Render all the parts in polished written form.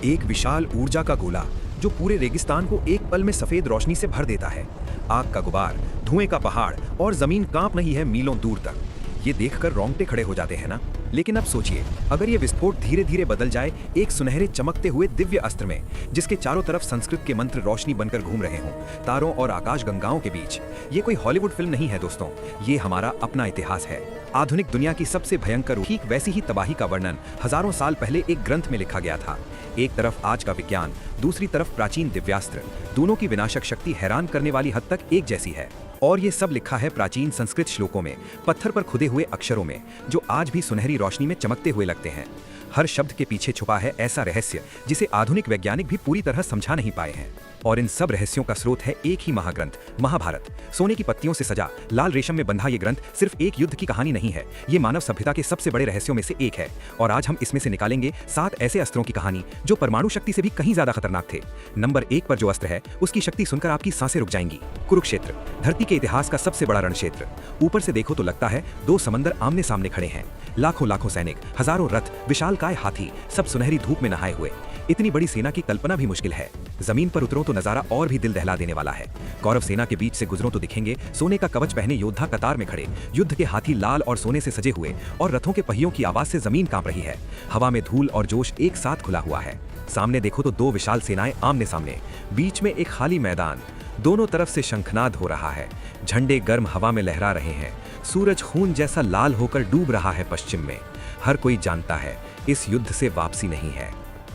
एक विशाल ऊर्जा का गोला जो पूरे रेगिस्तान को एक पल में सफेद रोशनी से भर देता है। आग का गुबार, धुएं का पहाड़ और जमीन कांप रही है मीलों दूर तक। ये देखकर रोंगटे खड़े हो जाते हैं ना। लेकिन अब सोचिए, अगर ये विस्फोट धीरे धीरे बदल जाए एक सुनहरे चमकते हुए दिव्य अस्त्र में, जिसके चारों तरफ संस्कृत के मंत्र रोशनी बनकर घूम रहे हों, तारों और आकाश गंगाओं के बीच। ये कोई हॉलीवुड फिल्म नहीं है दोस्तों, ये हमारा अपना इतिहास है। आधुनिक दुनिया की सबसे भयंकर, ठीक वैसी ही तबाही का वर्णन हजारों साल पहले एक ग्रंथ में लिखा गया था। एक तरफ आज का विज्ञान, दूसरी तरफ प्राचीन दिव्यास्त्र। दोनों की विनाशक शक्ति हैरान करने वाली हद तक एक जैसी है। और ये सब लिखा है प्राचीन संस्कृत श्लोकों में, पत्थर पर खुदे हुए अक्षरों में, जो आज भी सुनहरी रोशनी में चमकते हुए लगते हैं। हर शब्द के पीछे छुपा है ऐसा रहस्य जिसे आधुनिक वैज्ञानिक भी पूरी तरह समझा नहीं पाए हैं। और इन सब रहस्यों का स्रोत है एक ही महाग्रंथ, महाभारत। सोने की पत्तियों से सजा, लाल रेशम में बंधा ये ग्रंथ सिर्फ एक युद्ध की कहानी नहीं है, ये मानव सभ्यता के सबसे बड़े रहस्यों में से एक है। और आज हम इसमें से निकालेंगे 7 ऐसे अस्त्रों की कहानी जो परमाणु शक्ति से भी कहीं ज्यादा खतरनाक थे। नंबर 1 पर जो अस्त्र है, उसकी शक्ति सुनकर आपकी सांसें रुक जाएंगी। कुरुक्षेत्र, धरती के इतिहास का सबसे बड़ा रणक्षेत्र। ऊपर से देखो तो लगता है 2 समंदर आमने सामने खड़े हैं। लाखों लाखों सैनिक, हजारों रथ, विशालकाय हाथी, सब सुनहरी धूप में नहाए हुए। इतनी बड़ी सेना की कल्पना भी मुश्किल है। जमीन पर उतरो तो नजारा और भी दिल दहला देने वाला है। कौरव सेना के बीच से गुजरो तो दिखेंगे सोने का कवच पहने योद्धा कतार में खड़े, युद्ध के हाथी लाल और सोने से सजे हुए, और रथों के पहियों की आवाज से जमीन कांप रही है। हवा में धूल और जोश एक साथ खुला हुआ है। सामने देखो तो 2 विशाल सेनाएं आमने सामने, बीच में एक खाली मैदान। दोनों तरफ से शंखनाद हो रहा है, झंडे गर्म हवा में लहरा रहे हैं। सूरज खून जैसा लाल होकर डूब रहा है पश्चिम में। हर कोई जानता है इस युद्ध से वापसी नहीं है।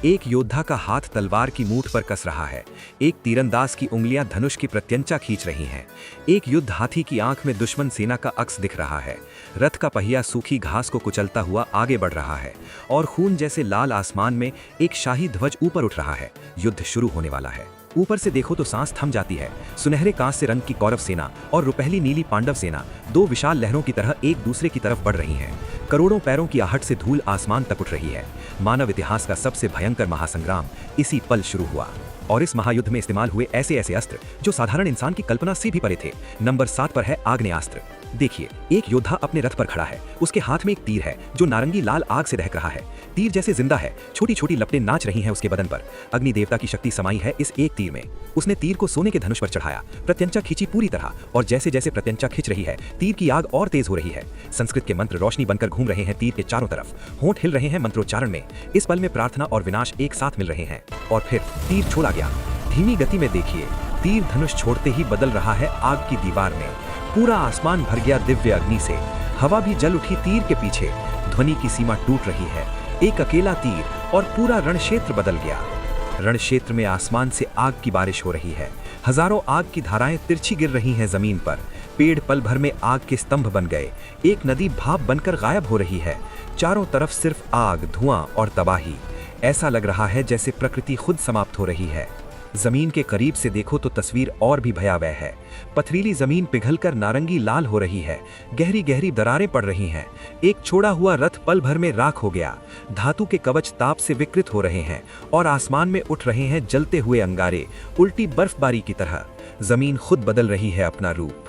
एक योद्धा का हाथ तलवार की मूठ पर कस रहा है, एक तीरंदाज की उंगलियां धनुष की प्रत्यंचा खींच रही हैं। एक युद्ध हाथी की आंख में दुश्मन सेना का अक्स दिख रहा है। रथ का पहिया सूखी घास को कुचलता हुआ आगे बढ़ रहा है, और खून जैसे लाल आसमान में एक शाही ध्वज ऊपर उठ रहा है। युद्ध शुरू होने वाला है। ऊपर से देखो तो सांस थम जाती है। सुनहरे कांस्य रंग की कौरव सेना और रुपहली नीली पांडव सेना 2 विशाल लहरों की तरह एक दूसरे की तरफ बढ़ रही हैं। करोड़ों पैरों की आहट से धूल आसमान तक उठ रही है। मानव इतिहास का सबसे भयंकर महासंग्राम इसी पल शुरू हुआ। और इस महायुद्ध में इस्तेमाल हुए ऐसे ऐसे अस्त्र जो साधारण इंसान की कल्पना से भी परे थे। नंबर 7 पर है आग्नेयास्त्र। देखिए, एक योद्धा अपने रथ पर खड़ा है। उसके हाथ में एक तीर है जो नारंगी लाल आग से दहक रहा है। तीर जैसे जिंदा है, छोटी छोटी लपटें नाच रही हैं उसके बदन पर। अग्नि देवता की शक्ति समाई है इस एक तीर में। उसने तीर को सोने के धनुष पर चढ़ाया, प्रत्यंचा खींची पूरी तरह, और जैसे जैसे प्रत्यंचा खिंच रही है, तीर की आग और तेज हो रही है। संस्कृत के मंत्र रोशनी बनकर घूम रहे हैं तीर के चारों तरफ। होंठ हिल रहे हैं मंत्रोच्चारण में। इस पल में प्रार्थना और विनाश एक साथ मिल रहे हैं। और फिर तीर छोड़ा गया। धीमी गति में देखिए, तीर धनुष छोड़ते ही बदल रहा है आग की दीवार में। पूरा आसमान भर गया दिव्य अग्नि से। हवा भी जल उठी तीर के पीछे। ध्वनि की सीमा टूट रही है। एक अकेला तीर और पूरा रणक्षेत्र बदल गया। रणक्षेत्र में आसमान से आग की बारिश हो रही है। हजारों आग की धाराएं तिरछी गिर रही हैं जमीन पर। पेड़ पल भर में आग के स्तंभ बन गए। एक नदी भाप बनकर गायब हो रही है। चारों तरफ सिर्फ आग, धुआं और तबाही। ऐसा लग रहा है जैसे प्रकृति खुद समाप्त हो रही है। जमीन के करीब से देखो तो तस्वीर और भी भयावह है। पथरीली जमीन पिघलकर नारंगी लाल हो रही है। गहरी गहरी दरारें पड़ रही हैं। एक छोड़ा हुआ रथ पल भर में राख हो गया। धातु के कवच ताप से विकृत हो रहे हैं, और आसमान में उठ रहे हैं जलते हुए अंगारे, उल्टी बर्फबारी की तरह। जमीन खुद बदल रही है अपना रूप।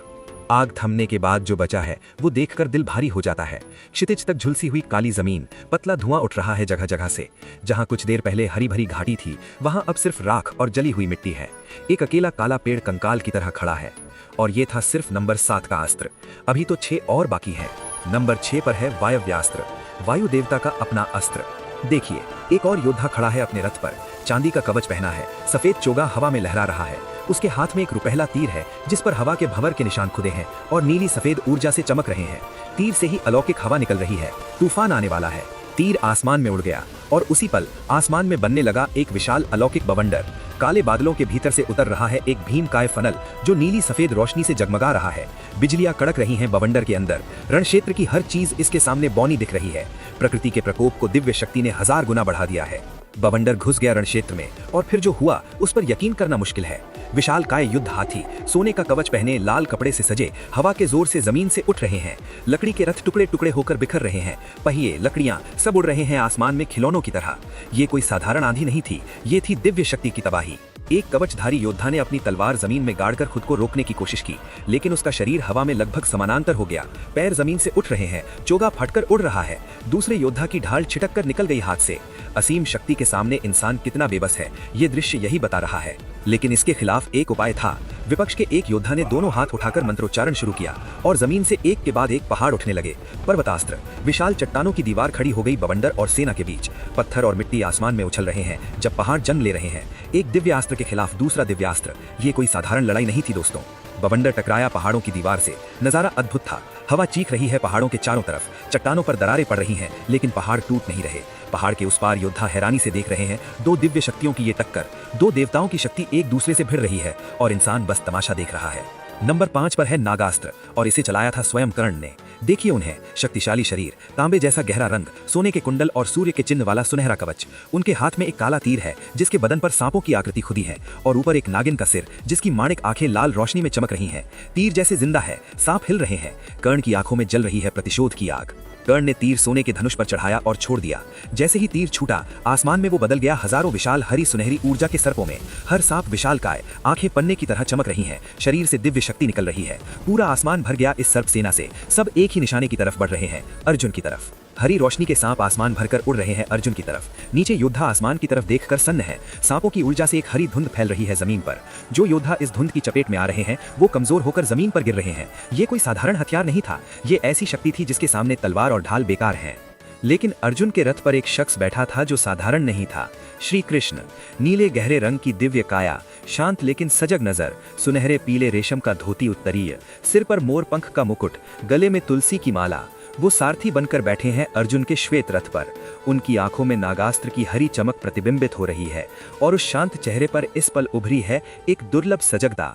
आग थमने के बाद जो बचा है वो देखकर दिल भारी हो जाता है। क्षितिज तक झुलसी हुई काली जमीन, पतला धुआं उठ रहा है जगह जगह से। जहां कुछ देर पहले हरी भरी घाटी थी, वहां अब सिर्फ राख और जली हुई मिट्टी है। एक अकेला काला पेड़ कंकाल की तरह खड़ा है। और ये था सिर्फ नंबर 7 का अस्त्र। अभी तो 6 और बाकी है। नंबर 6 पर है वायव्यास्त्र, वायु देवता का अपना अस्त्र। देखिए, एक और योद्धा खड़ा है अपने रथ पर। चांदी का कवच पहना है, सफेद चोगा हवा में लहरा रहा है। उसके हाथ में एक रुपहला तीर है जिस पर हवा के भंवर के निशान खुदे हैं और नीली सफेद ऊर्जा से चमक रहे हैं। तीर से ही अलौकिक हवा निकल रही है। तूफान आने वाला है। तीर आसमान में उड़ गया, और उसी पल आसमान में बनने लगा एक विशाल अलौकिक बवंडर। काले बादलों के भीतर से उतर रहा है एक भीमकाय फनल जो नीली सफेद रोशनी से जगमगा रहा है। बिजलियां कड़क रही हैं बवंडर के अंदर। रणक्षेत्र की हर चीज इसके सामने बौनी दिख रही है। प्रकृति के प्रकोप को दिव्य शक्ति ने 1000 गुना बढ़ा दिया है। बवंडर घुस गया रणक्षेत्र में, और फिर जो हुआ उस पर यकीन करना मुश्किल है। विशालकाय युद्ध हाथी, सोने का कवच पहने, लाल कपड़े से सजे, हवा के जोर से जमीन से उठ रहे हैं। लकड़ी के रथ टुकड़े टुकड़े होकर बिखर रहे हैं। पहिए, लकड़ियां सब उड़ रहे हैं आसमान में खिलौनों की तरह। ये कोई साधारण आंधी नहीं थी, ये थी दिव्य शक्ति की तबाही। एक कवचधारी योद्धा ने अपनी तलवार जमीन में गाड़कर खुद को रोकने की कोशिश की, लेकिन उसका शरीर हवा में लगभग समानांतर हो गया। पैर जमीन से उठ रहे हैं, चोगा फटकर उड़ रहा है। दूसरे योद्धा की ढाल छिटक कर निकल गई हाथ से। असीम शक्ति के सामने इंसान कितना बेबस है, ये दृश्य यही बता रहा है। लेकिन इसके खिलाफ एक उपाय था। विपक्ष के एक योद्धा ने दोनों हाथ उठाकर मंत्रोच्चारण शुरू किया और जमीन से एक के बाद एक पहाड़ उठने लगे। पर्वतास्त्र, विशाल चट्टानों की दीवार खड़ी हो गई बवंडर और सेना के बीच। पत्थर और मिट्टी आसमान में उछल रहे हैं जब पहाड़ जन्म ले रहे हैं। एक दिव्यास्त्र के खिलाफ दूसरा दिव्यास्त्र, ये कोई साधारण लड़ाई नहीं थी दोस्तों। बवंडर टकराया पहाड़ों की दीवार से। नजारा अद्भुत था। हवा चीख रही है पहाड़ों के चारों तरफ। चट्टानों पर दरारें पड़ रही हैं, लेकिन पहाड़ टूट नहीं रहे। पहाड़ के उस पार योद्धा हैरानी से देख रहे हैं। दो दिव्य शक्तियों की ये टक्कर, दो देवताओं की शक्ति एक दूसरे से भिड़ रही है और इंसान बस तमाशा देख रहा है। नंबर 5 पर है नागास्त्र और इसे चलाया था स्वयं कर्ण ने। देखिए उन्हें, शक्तिशाली शरीर, तांबे जैसा गहरा रंग, सोने के कुंडल और सूर्य के चिन्ह वाला सुनहरा कवच। उनके हाथ में एक काला तीर है जिसके बदन पर सांपों की आकृति खुदी है और ऊपर एक नागिन का सिर जिसकी माणिक आंखें लाल रोशनी में चमक रही हैं। तीर जैसे जिंदा है, सांप हिल रहे हैं। कर्ण की आंखों में जल रही है प्रतिशोध की आग। कर्ण ने तीर सोने के धनुष पर चढ़ाया और छोड़ दिया। जैसे ही तीर छूटा, आसमान में वो बदल गया हजारों विशाल हरी सुनहरी ऊर्जा के सर्पों में। हर सांप विशालकाय, आंखें पन्ने की तरह चमक रही हैं, शरीर से दिव्य शक्ति निकल रही है। पूरा आसमान भर गया इस सर्प सेना से। सब एक ही निशाने की तरफ बढ़ रहे हैं, अर्जुन की तरफ। हरी रोशनी के सांप आसमान भरकर उड़ रहे हैं अर्जुन की तरफ। नीचे योद्धा आसमान की तरफ देखकर सन्न है। सांपों की ऊर्जा से एक हरी धुंध फैल रही है जमीन पर। जो योद्धा इस धुंध की चपेट में आ रहे हैं वो कमजोर होकर जमीन पर गिर रहे हैं। ये कोई साधारण हथियार नहीं था, ये ऐसी शक्ति थी जिसके सामने तलवार और ढाल बेकार हैं। लेकिन अर्जुन के रथ पर एक शख्स बैठा था जो साधारण नहीं था। श्री कृष्ण, नीले गहरे रंग की दिव्य काया, शांत लेकिन सजग नजर, सुनहरे पीले रेशम का धोती उत्तरीय, सिर पर मोर पंख का मुकुट, गले में तुलसी की माला। वो सारथी बनकर बैठे हैं अर्जुन के श्वेत रथ पर। उनकी आंखों में नागास्त्र की हरी चमक प्रतिबिंबित हो रही है और उस शांत चेहरे पर इस पल उभरी है एक दुर्लभ सजगता।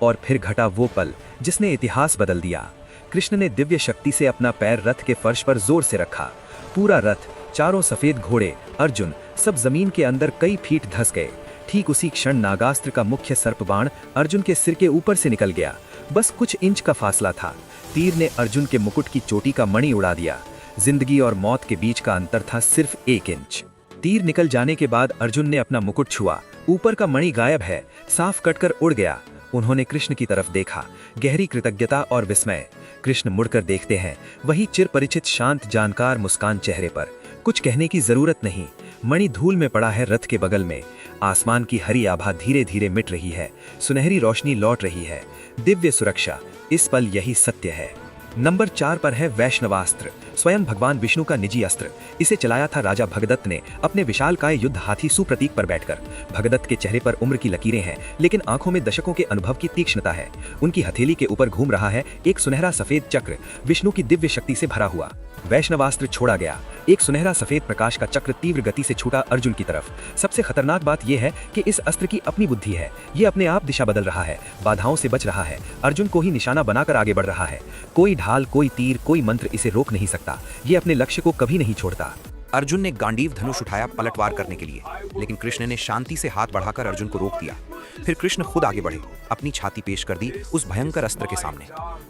और फिर घटा वो पल जिसने इतिहास बदल दिया। कृष्ण ने दिव्य शक्ति से अपना पैर रथ के फर्श पर जोर से रखा। पूरा रथ, चारों सफेद घोड़े, अर्जुन, सब जमीन के अंदर कई फीट धंस गए। ठीक उसी क्षण नागास्त्र का मुख्य सर्प बाण अर्जुन के सिर के ऊपर से निकल गया। बस कुछ इंच का फासला था। तीर ने अर्जुन के मुकुट की चोटी का मणि उड़ा दिया। जिंदगी और मौत के बीच का अंतर था सिर्फ 1 इंच। तीर निकल जाने के बाद अर्जुन ने अपना मुकुट छुआ। ऊपर का मणि गायब है, साफ कटकर उड़ गया। उन्होंने कृष्ण की तरफ देखा, गहरी कृतज्ञता और विस्मय। कृष्ण मुड़कर देखते हैं, वही चिर परिचित शांत जानकार मुस्कान चेहरे पर। कुछ कहने की जरूरत नहीं। मणि धूल में पड़ा है रथ के बगल में। आसमान की हरी आभा धीरे धीरे मिट रही है, सुनहरी रोशनी लौट रही है। दिव्य सुरक्षा, इस पल यही सत्य है। नंबर 4 पर है वैष्णवास्त्र, स्वयं भगवान विष्णु का निजी अस्त्र। इसे चलाया था राजा भगदत्त ने अपने विशालकाय युद्ध हाथी सुप्रतीक पर बैठकर। भगदत्त के चेहरे पर उम्र की लकीरें हैं, लेकिन आंखों में दशकों के अनुभव की तीक्ष्णता है। उनकी हथेली के ऊपर घूम रहा है एक सुनहरा सफेद चक्र, विष्णु की दिव्य शक्ति से भरा हुआ। वैष्णवास्त्र छोड़ा गया। एक सुनहरा सफेद प्रकाश का चक्र तीव्र गति से छूटा अर्जुन की तरफ। सबसे खतरनाक बात यह है कि इस अस्त्र की अपनी बुद्धि है। ये अपने आप दिशा बदल रहा है, बाधाओं से बच रहा है, अर्जुन को ही निशाना बनाकर आगे बढ़ रहा है। कोई ढाल, कोई तीर, कोई मंत्र इसे रोक नहीं सकता। ये अपने लक्ष्य को कभी नहीं छोड़ता। अर्जुन ने गांडीव धनुष उठाया पलटवार करने के लिए, लेकिन कृष्ण ने शांति से हाथ बढ़ाकर अर्जुन को रोक दिया। फिर कृष्ण खुद आगे बढ़े, अपनी छाती पेश कर दी उस भयंकर अस्त्र के सामने।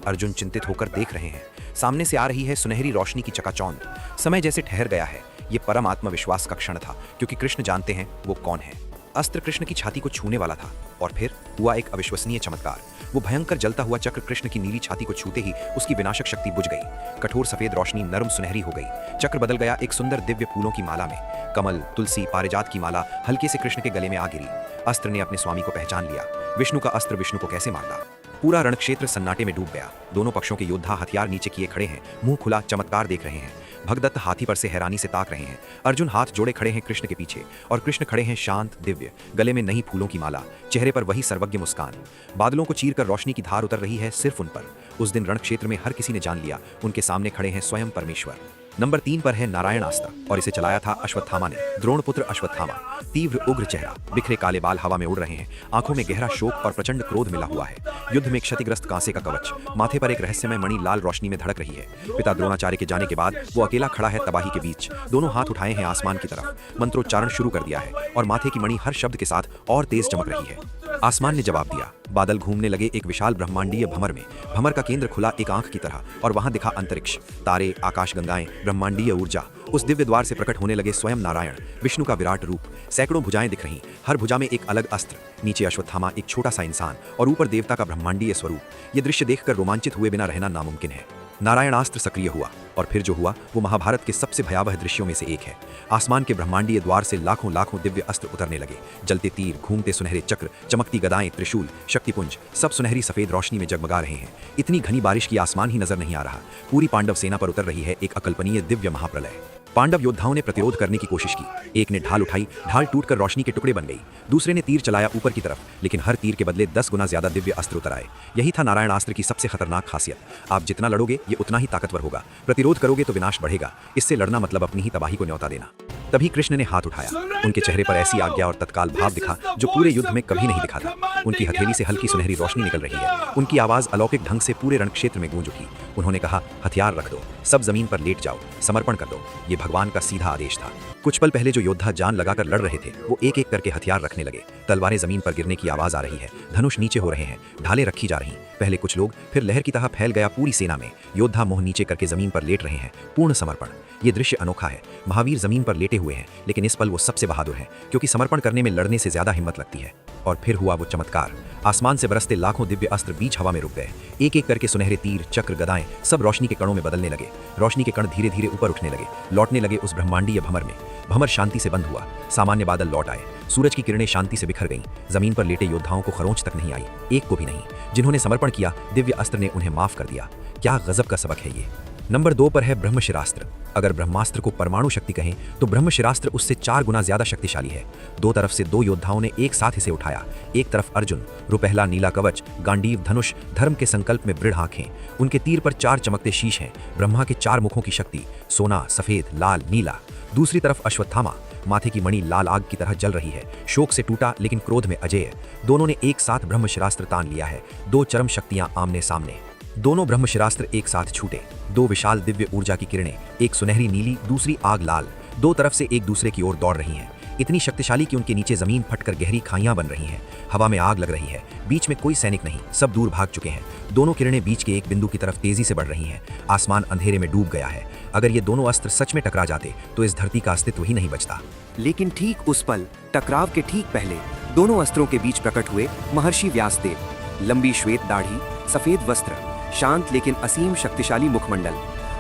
अर्जुन चिंतित होकर देख रहे हैं। सामने से आ रही है सुनहरी रोशनी की चकाचौंध। समय जैसे ठहर गया है। ये परम आत्मविश्वास का क्षण था, क्योंकि कृष्ण जानते हैं वो कौन है। अस्त्र कृष्ण की छाती को छूने वाला था और फिर हुआ एक अविश्वसनीय चमत्कार। वो भयंकर जलता हुआ चक्र कृष्ण की नीली छाती को छूते ही उसकी विनाशक शक्ति बुझ गई। कठोर सफेद रोशनी नरम सुनहरी हो गई। चक्र बदल गया एक सुंदर दिव्य फूलों की माला में। कमल, तुलसी, पारिजात की माला हल्के से कृष्ण के गले में आ गिरी। अस्त्र ने अपने स्वामी को पहचान लिया। विष्णु का अस्त्र विष्णु को कैसे मारता। पूरा रणक्षेत्र सन्नाटे में डूब गया। दोनों पक्षों के योद्धा हथियार नीचे किए खड़े हैं, मुंह खुला चमत्कार देख रहे हैं। भगदत्त हाथी पर से हैरानी से ताक रहे हैं। अर्जुन हाथ जोड़े खड़े हैं कृष्ण के पीछे और कृष्ण खड़े हैं शांत, दिव्य, गले में नई फूलों की माला, चेहरे पर वही सर्वज्ञ मुस्कान। बादलों को चीरकर रोशनी की धार उतर रही है सिर्फ उन पर। उस दिन रणक्षेत्र में हर किसी ने जान लिया, उनके सामने खड़े हैं स्वयं परमेश्वर। नंबर 3 पर है नारायणास्त्र और इसे चलाया था अश्वत्थामा ने, द्रोणपुत्र अश्वत्थामा। तीव्र उग्र चेहरा, बिखरे काले बाल हवा में उड़ रहे हैं, आंखों में गहरा शोक और प्रचंड क्रोध मिला हुआ है। युद्ध में क्षतिग्रस्त कांसे का कवच, माथे पर एक रहस्यमय मणि लाल रोशनी में धड़क रही है। पिता द्रोणाचार्य के जाने के बाद वो अकेला खड़ा है तबाही के बीच। दोनों हाथ उठाए हैं आसमान की तरफ, मंत्रोच्चारण शुरू कर दिया है और माथे की मणि हर शब्द के साथ और तेज चमक रही है। आसमान ने जवाब दिया, बादल घूमने लगे एक विशाल ब्रह्मांडीय भंवर में। भंवर का केंद्र खुला एक आंख की तरह, और वहां दिखा अंतरिक्ष, तारे, आकाशगंगाएं, ब्रह्मांडीय ऊर्जा। उस दिव्य द्वार से प्रकट होने लगे स्वयं नारायण, विष्णु का विराट रूप। सैकड़ों भुजाएं दिख रहीं, हर भुजा में एक अलग अस्त्र, नीचे अश्वत्थामा एक छोटा सा इंसान और ऊपर देवता का ब्रह्मांडीय स्वरूप। ये दृश्य देखकर रोमांचित हुए बिना रहना नामुमकिन है। नारायणास्त्र सक्रिय हुआ और फिर जो हुआ वो महाभारत के सबसे भयावह दृश्यों में से एक है। आसमान के ब्रह्मांडीय द्वार से लाखों लाखों दिव्य अस्त्र उतरने लगे। जलते तीर, घूमते सुनहरे चक्र, चमकती गदाएं, त्रिशूल, शक्तिपुंज, सब सुनहरी सफेद रोशनी में जगमगा रहे हैं। इतनी घनी बारिश की आसमान ही नजर नहीं आ रहा। पूरी पांडव सेना पर उतर रही है एक अकल्पनीय दिव्य महाप्रलय। पांडव योद्धाओं ने प्रतिरोध करने की कोशिश की। एक ने ढाल उठाई, ढाल टूटकर रोशनी के टुकड़े बन गई। दूसरे ने तीर चलाया ऊपर की तरफ, लेकिन हर तीर के बदले 10 गुना ज्यादा दिव्य अस्त्र उतर आए। यही था नारायणास्त्र की सबसे खतरनाक खासियत। आप जितना लड़ोगे ये उतना ही ताकतवर होगा, प्रतिरोध करोगे तो विनाश बढ़ेगा। इससे लड़ना मतलब अपनी ही तबाही को न्योता देना। तभी कृष्ण ने हाथ उठाया। उनके चेहरे पर ऐसी आज्ञा और तत्काल भाव दिखा जो पूरे युद्ध में कभी नहीं दिखा था। उनकी हथेली से हल्की सुनहरी रोशनी निकल रही है। उनकी आवाज अलौकिक ढंग से पूरे रणक्षेत्र में गूंज उठी। उन्होंने कहा, हथियार रख दो, सब जमीन पर लेट जाओ, समर्पण कर दो। ये भगवान का सीधा आदेश था। कुछ पल पहले जो योद्धा जान लगाकर लड़ रहे थे वो एक एक करके हथियार रखने लगे। तलवारें जमीन पर गिरने की आवाज आ रही है, धनुष नीचे हो रहे हैं, ढालें रखी जा रही। पहले कुछ लोग, फिर लहर की तरह फैल गया पूरी सेना में। योद्धा मुंह नीचे करके जमीन पर लेट रहे हैं, पूर्ण समर्पण। ये दृश्य अनोखा है। महावीर जमीन पर लेटे हुए हैं, लेकिन इस पल वो सबसे बहादुर हैं, क्योंकि समर्पण करने में लड़ने से ज्यादा हिम्मत लगती है। और फिर हुआ वो चमत्कार। आसमान से बरसते लाखों दिव्य अस्त्र बीच हवा में रुक गए। एक एक करके सुनहरे तीर, चक्र, गदाएं सब रोशनी के कणों में बदलने लगे। रोशनी के कण धीरे धीरे ऊपर उठने लगे, लौटने लगे उस ब्रह्मांडीय भंवर में। भंवर शांति से बंद हुआ। सामान्य बादल लौट आए। सूरज की किरणें शांति से बिखर गईं। जमीन पर लेटे योद्धाओं को खरोंच तक नहीं आई, एक को भी नहीं। जिन्होंने समर्पण किया, दिव्य अस्त्र ने उन्हें माफ कर दिया। क्या गजब का सबक है ये। नंबर 2 पर है ब्रह्मशिरास्त्र। अगर ब्रह्मास्त्र को परमाणु शक्ति कहें तो ब्रह्मशिरास्त्र उससे 4 गुना ज्यादा शक्तिशाली है। दो तरफ से 2 योद्धाओं ने एक साथ इसे उठाया। एक तरफ अर्जुन, रुपहला नीला कवच, गांडीव धनुष, धर्म के संकल्प में दृढ़ आंखें। उनके तीर पर 4 चमकते शीश हैं, ब्रह्मा के 4 मुखों की शक्ति, सोना, सफेद, लाल, नीला। दूसरी तरफ अश्वत्थामा, माथे की मणि लाल आग की तरह जल रही है, शोक से टूटा लेकिन क्रोध में अजेय। दोनों ने एक साथ ब्रह्मशिरास्त्र तान लिया है। 2 चरम शक्तियां आमने सामने। दोनों ब्रह्मशिरास्त्र एक साथ छूटे। 2 विशाल दिव्य ऊर्जा की किरणें, एक सुनहरी नीली, दूसरी आग लाल, 2 तरफ से एक दूसरे की ओर दौड़ रही हैं। इतनी शक्तिशाली कि उनके नीचे जमीन फटकर गहरी खाइयां बन रही हैं। हवा में आग लग रही है। बीच में कोई सैनिक नहीं, सब दूर भाग चुके हैं। दोनों किरणें बीच के एक बिंदु की तरफ तेजी से बढ़ रही हैं। आसमान अंधेरे में डूब गया है। अगर ये दोनों अस्त्र सच में टकरा जाते तो इस धरती का अस्तित्व ही नहीं बचता। लेकिन ठीक उस पल, टकराव के ठीक पहले, दोनों अस्त्रों के बीच प्रकट हुए महर्षि व्यासदेव। लंबी श्वेत दाढ़ी, सफेद वस्त्र, शांत लेकिन असीम शक्तिशाली मुखमंडल,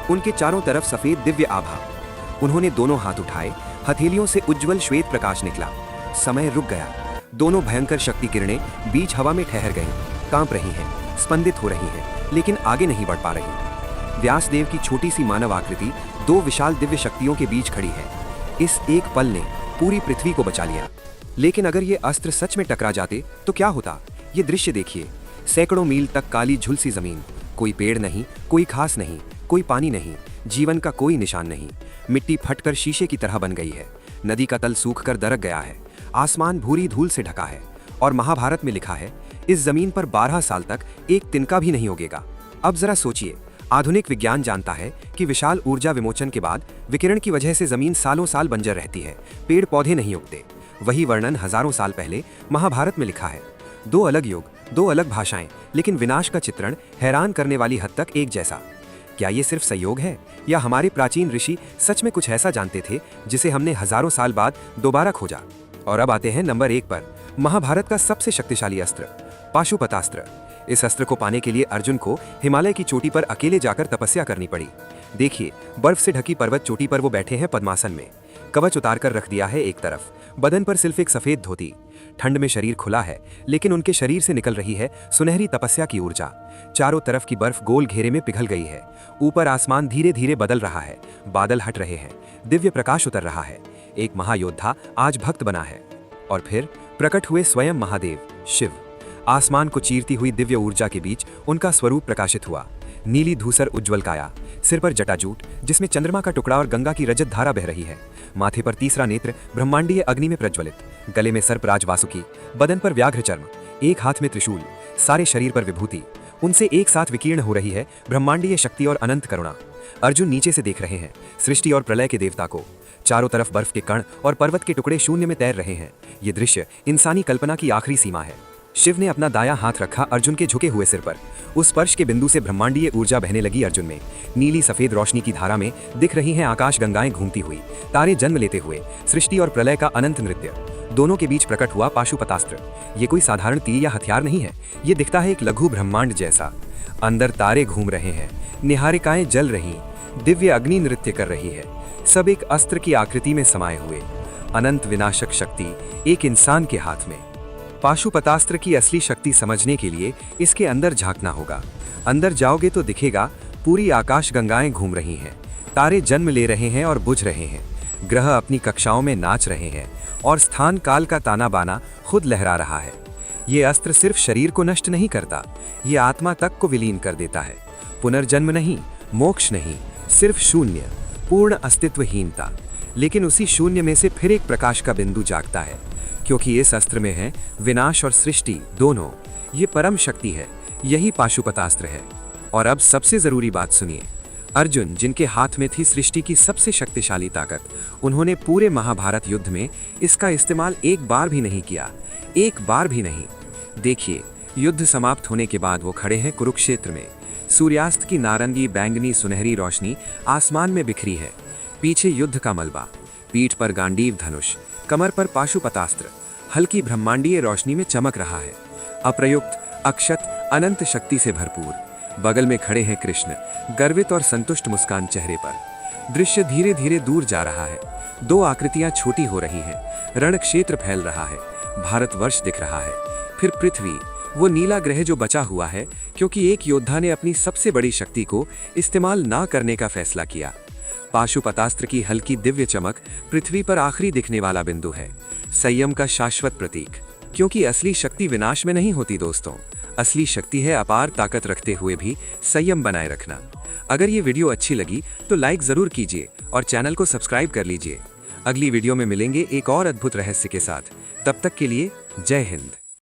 उनके चारों तरफ सफेद दिव्य आभा। उन्होंने दोनों हाथ उठाए, हथेलियों से उज्जवल श्वेत प्रकाश निकला। समय रुक गया। दोनों भयंकर शक्ति किरणें बीच हवा में ठहर गईं, कांप रही हैं, स्पंदित हो रही हैं, लेकिन आगे नहीं बढ़ पा रही। व्यासदेव की छोटी सी मानव आकृति 2 विशाल दिव्य शक्तियों के बीच खड़ी है। इस एक पल ने पूरी पृथ्वी को बचा लिया। लेकिन अगर ये अस्त्र सच में टकरा जाते तो क्या होता? ये दृश्य देखिए। सैकड़ों मील तक काली झुलसी जमीन, कोई पेड़ नहीं, कोई घास नहीं, कोई पानी नहीं, जीवन का कोई निशान नहीं। मिट्टी फटकर शीशे की तरह बन गई है। नदी का तल सूखकर दरक गया है। आसमान भूरी धूल से ढका है। और महाभारत में लिखा है, इस जमीन पर 12 साल तक एक तिनका भी नहीं उगेगा। अब जरा सोचिए, आधुनिक विज्ञान जानता है कि विशाल ऊर्जा विमोचन के बाद विकिरण की वजह से जमीन सालों साल बंजर रहती है, पेड़ पौधे नहीं उगते। वही वर्णन हजारों साल पहले महाभारत में लिखा है। 2 अलग युग, 2 अलग भाषाएं, लेकिन विनाश का चित्रण हैरान करने वाली हद तक एक जैसा। क्या ये सिर्फ संयोग है, या हमारे प्राचीन ऋषि सच में कुछ ऐसा जानते थे जिसे हमने हजारों साल बाद दोबारा खोजा? और अब आते हैं नंबर 1 पर, महाभारत का सबसे शक्तिशाली अस्त्र, पाशुपतास्त्र। इस अस्त्र को पाने के लिए अर्जुन को हिमालय की चोटी पर अकेले जाकर तपस्या करनी पड़ी। देखिए, बर्फ से ढकी पर्वत चोटी पर वो बैठे हैं पद्मासन में। कवच उतार कर रख दिया है एक तरफ, बदन पर सिर्फ एक सफेद धोती। ठंड में शरीर खुला है, लेकिन उनके शरीर से निकल रही है सुनहरी तपस्या की ऊर्जा। चारों तरफ की बर्फ गोल घेरे में पिघल गई है। ऊपर आसमान धीरे धीरे बदल रहा है, बादल हट रहे हैं, दिव्य प्रकाश उतर रहा है। एक महायोद्धा आज भक्त बना है। और फिर प्रकट हुए स्वयं महादेव शिव। आसमान को चीरती हुई दिव्य ऊर्जा के बीच उनका स्वरूप प्रकाशित हुआ। नीली धूसर उज्ज्वल काया, सिर पर जटाजूट जिसमें चंद्रमा का टुकड़ा और गंगा की रजत धारा बह रही है। माथे पर तीसरा नेत्र ब्रह्मांडीय अग्नि में प्रज्वलित, गले में सर्पराज वासुकी, बदन पर व्याघ्र चर्म, एक हाथ में त्रिशूल, सारे शरीर पर विभूति। उनसे एक साथ विकीर्ण हो रही है ब्रह्मांडीय शक्ति और अनंत करुणा। अर्जुन नीचे से देख रहे हैं सृष्टि और प्रलय के देवता को। चारों तरफ बर्फ के कण और पर्वत के टुकड़े शून्य में तैर रहे हैं। ये दृश्य इंसानी कल्पना की आखिरी सीमा है। शिव ने अपना दायां हाथ रखा अर्जुन के झुके हुए सिर पर। उस स्पर्श के बिंदु से ब्रह्मांडीय ऊर्जा बहने लगी अर्जुन में। नीली सफेद रोशनी की धारा में दिख रही हैं आकाश गंगाएं घूमती हुई, तारे जन्म लेते हुए, सृष्टि और प्रलय का अनंत नृत्य। दोनों के बीच प्रकट हुआ पाशुपतास्त्र। ये कोई साधारण तीर या हथियार नहीं है, ये दिखता है एक लघु ब्रह्मांड जैसा। अंदर तारे घूम रहे हैं, निहारिकाएं जल रही, दिव्य अग्नि नृत्य कर रही है, सब एक अस्त्र की आकृति में समाये हुए। अनंत विनाशक शक्ति एक इंसान के हाथ में। पाशुपतास्त्र की असली शक्ति समझने के लिए इसके अंदर झांकना होगा। अंदर जाओगे तो दिखेगा पूरी आकाश गंगाएं घूम रही हैं, तारे जन्म ले रहे हैं और बुझ रहे हैं, ग्रह अपनी कक्षाओं में नाच रहे हैं और स्थान काल का ताना बाना खुद लहरा रहा है। ये अस्त्र सिर्फ शरीर को नष्ट नहीं करता, ये आत्मा तक को विलीन कर देता है। पुनर्जन्म नहीं, मोक्ष नहीं, सिर्फ शून्य, पूर्ण अस्तित्वहीनता। लेकिन उसी शून्य में से फिर एक प्रकाश का बिंदु जागता है, क्योंकि इस अस्त्र में है विनाश और सृष्टि दोनों। ये परम शक्ति है, यही पाशुपतास्त्र है। और अब सबसे जरूरी बात सुनिए। अर्जुन, जिनके हाथ में थी सृष्टि की सबसे शक्तिशाली ताकत, उन्होंने पूरे महाभारत युद्ध में इसका इस्तेमाल एक बार भी नहीं किया, एक बार भी नहीं। देखिए, युद्ध समाप्त होने के बाद वो खड़े हैं कुरुक्षेत्र में। सूर्यास्त की नारंगी बैंगनी सुनहरी रोशनी आसमान में बिखरी है। पीछे युद्ध का मलबा, पीठ पर गांडीव धनुष, कमर पर पाशुपतास्त्र हल्की ब्रह्मांडीय रोशनी में चमक रहा है। अप्रयुक्त, अक्षत, अनंत शक्ति से भरपूर। बगल में खड़े हैं कृष्ण, गर्वित और संतुष्ट मुस्कान चेहरे पर। दृश्य धीरे धीरे दूर जा रहा है। दो आकृतियां छोटी हो रही हैं, रण क्षेत्र फैल रहा है, भारतवर्ष दिख रहा है, फिर पृथ्वी, वो नीला ग्रह जो बचा हुआ है क्योंकि एक योद्धा ने अपनी सबसे बड़ी शक्ति को इस्तेमाल ना करने का फैसला किया। पाशुपतास्त्र की हल्की दिव्य चमक पृथ्वी पर आखिरी दिखने वाला बिंदु है, संयम का शाश्वत प्रतीक। क्योंकि असली शक्ति विनाश में नहीं होती दोस्तों, असली शक्ति है अपार ताकत रखते हुए भी संयम बनाए रखना। अगर ये वीडियो अच्छी लगी तो लाइक जरूर कीजिए और चैनल को सब्सक्राइब कर लीजिए। अगली वीडियो में मिलेंगे एक और अद्भुत रहस्य के साथ। तब तक के लिए जय हिंद।